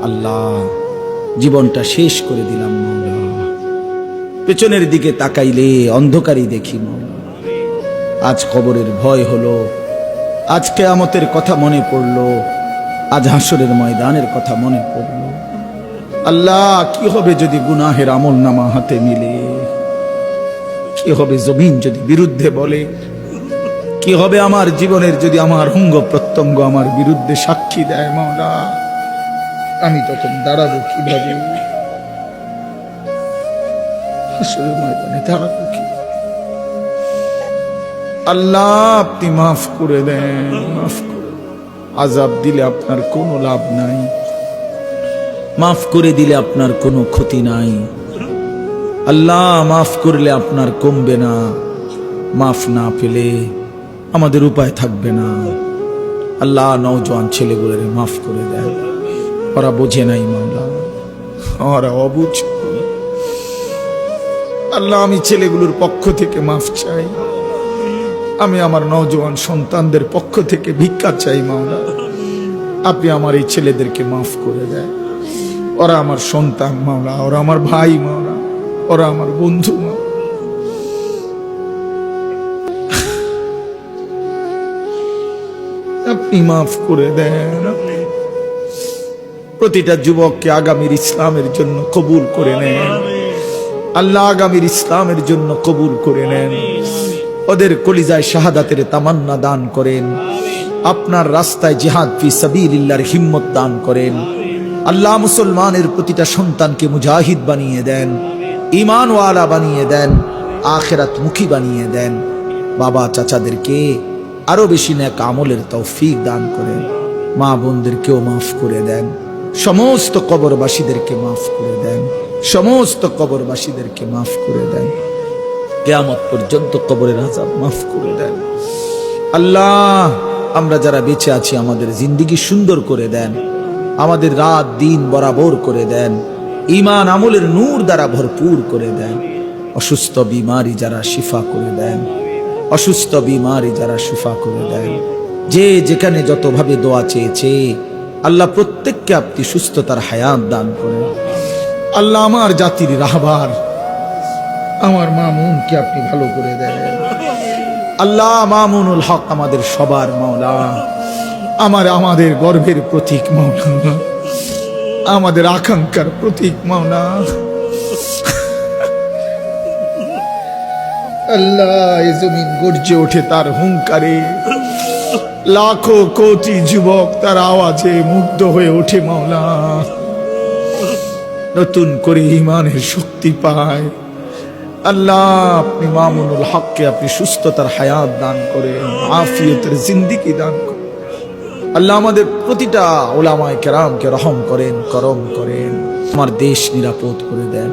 আল্লাহ জীবনটা শেষ করে দিলাম মওলা, পেছনের দিকে তাকাইলে অন্ধকারই দেখি মওলা। আজ কবরের ভয় হলো, আজ কিয়ামতের কথা মনে পড়লো, আজ হাসরের ময়দানের কথা মনে পড়লো। আল্লাহ কি হবে যদি গুনাহের আমল নামা হাতে মিলে? কি হবে জমিন যদি বিরুদ্ধে বলে? কি হবে আমার জীবনের যদি আমার অঙ্গ প্রত্যঙ্গ আমার বিরুদ্ধে সাক্ষী দেয় মওলা? আমি তখন দাঁড়াবো কিভাবে? হাসরের ময়দানে দাঁড়াবো কি? আল্লাহ আপনি মাফ করে দেন, মাফ করে। আযাব দিলে আপনার কোনো লাভ নাই, মাফ করে দিলে আপনার কোনো ক্ষতি নাই। আল্লাহ মাফ করলে আপনার কমবে না, মাফ না পেলে আমাদের উপায় থাকবে না। আল্লাহ নওজোয়ান ছেলেগুলোর মাফ করে দেন, ওরা বোঝে নাই মাওলা, ওরা অবুঝ। আল্লাহ আমি ছেলেগুলোর পক্ষ থেকে মাফ চাই, আমি আমার নওজোয়ান সন্তানদের পক্ষ থেকে ভিক্ষা চাই মাওলা। আপনি আমার এই ছেলেদেরকে মাফ করে দেন, ওরা আমার সন্তান মাওলা, ওরা আমার ভাই মাওলা, ওরা আমার বন্ধু মাওলা। আপনি মাফ করে দেন। প্রতিটা যুবককে আগামীর ইসলামের জন্য কবুল করে নেন আল্লাহ, আগামীর ইসলামের জন্য কবুল করে নেন। ওদের কলিজায় শাহাদাতের তামান্না দান করেন, আপনার রাস্তায় জিহাদ ফি সাবিলিল্লাহর হিম্মত দান করেন। আল্লাহ মুসলমানের প্রতিটা সন্তানকে মুজাহিদ বানিয়ে দেন, ঈমানওয়ালা বানিয়ে দেন, আখিরাত মুখী বানিয়ে দেন। বাবা চাচাদেরকে আরো বেশি নেক আমলের তৌফিক দান করেন। মা বোনদেরকেও মাফ করে দেন, সমস্ত কবরবাসীদেরকে মাফ করে দেন, সমস্ত কবরবাসীদেরকে মাফ করে দেন। কিয়ামত পর্যন্ত কবরের আযাব মাফ করে দেন। আল্লাহ আমরা যারা বেঁচে আছি আমাদের জিন্দেগি সুন্দর করে দেন, আমাদের রাত দিন বরাবর করে দেন, ঈমান আমলের নূর দ্বারা ভরপুর করে দেন। অসুস্থ বিমারি যারা শিফা করে দেন, অসুস্থ বিমারি যারা শিফা করে দেন। যে যেখানে যতভাবে দোয়া চেয়েছে আল্লাহ প্রত্যেককে আপনি সুস্থতার হায়াত দান করেন। আল্লাহ আমার জাতির রাহবার আমার মামুনকে আপনি ভালো করে দেন। আল্লাহ মামুনুল হক আমাদের সবার মাওলা, আমাদের গর্বের প্রতীক মাওলা, আমাদের আকাঙ্ক্ষার প্রতীক মাওলা। আল্লাহ এই জমিন গর্জে ওঠে তার হুঙ্কারে, লাখো কোটি যুবক তার আওয়াজে মুগ্ধ হয়ে ওঠে মাওলা। নতুন করে ঈমানের শক্তি পায়। আল্লাহ আপনি মামুনুল হককে আপনি সুস্থতার হায়াত দান করেন, আফিয়তের জিন্দেগি দান করেন। আল্লাহ আমাদের প্রতিটা উলামায়ে কেরামকে রহম করেন, করম করেন। আমার দেশ নিরাপদ করে দেন,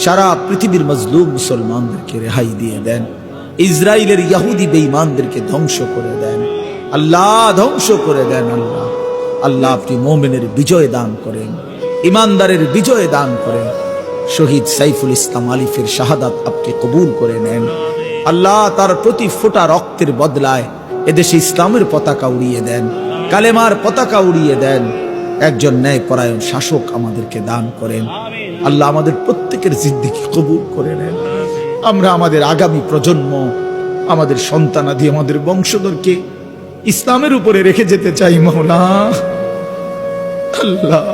সারা পৃথিবীর মজলুম মুসলমানদেরকে রেহাই দিয়ে দেন, ইসরায়েলের ইহুদি বেঈমানদেরকে ধ্বংস করে দেন। আল্লাহ ধ্বংস করে দেন। আল্লাহ আল্লাহ আপনি মুমিনের বিজয় দান করেন, ইমানদারের বিজয় দান করেন। শহীদ সাইফুল ইসলাম আলিফের শাহাদাত আপনি কবুল করে নেন। আল্লাহ তার প্রতি ফোঁটা রক্তের বদলায় এদেশে ইসলামের পতাকা উড়িয়ে দেন, কালেমার পতাকা উড়িয়ে দেন। একজন ন্যায়পরায়ণ শাসক আমাদেরকে দান করেন। আল্লাহ আমাদের প্রত্যেকের জিন্দেগি কবুল করে নেন। আমরা আমাদের আগামী প্রজন্ম, আমাদের সন্তানাদি, আমাদের বংশধরকে ইসলামের উপরে রেখে যেতে চাই মাওলা। আল্লাহ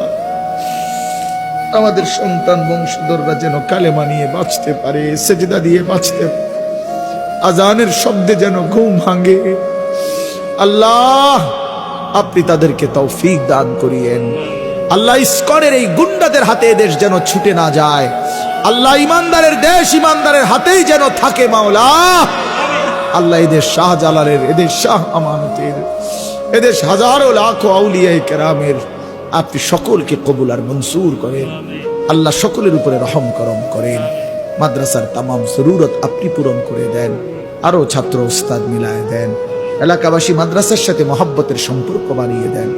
আমাদের সন্তান বংশধররা যেন কালেমা নিয়ে বাঁচতে পারে, সেজদা দিয়ে বাঁচতে পারে, আজানের শব্দে যেন ঘুম ভাঙে। আল্লাহ আপনি তাদেরকে তৌফিক দান করিয়েন। আল্লাহ ইস্কনের এই গুন্ডাদের হাতে দেশ যেন ছুটে না যায়। আল্লাহ ইমানদারের দেশ ইমানদারের হাতেই যেন থাকে মাওলা। আল্লাহ এদেশ শাহজালালের, এদেশ শাহ আমানতের, এদেশ হাজারো লাখো আউলিয়ায়ে কেরামের আপনি সকলকে কবুল আর মনসুর করেন। আল্লাহ সকলের উপরে রহম করম করেন। মাদ্রাসার তামাম জরুরত আপনি পূরণ করে দেন, আরো ছাত্র ওস্তাদ মিলায় দেন, এলাকাবাসী মাদ্রাসার সাথে মহব্বতের সম্পর্ক বানিয়ে দেন।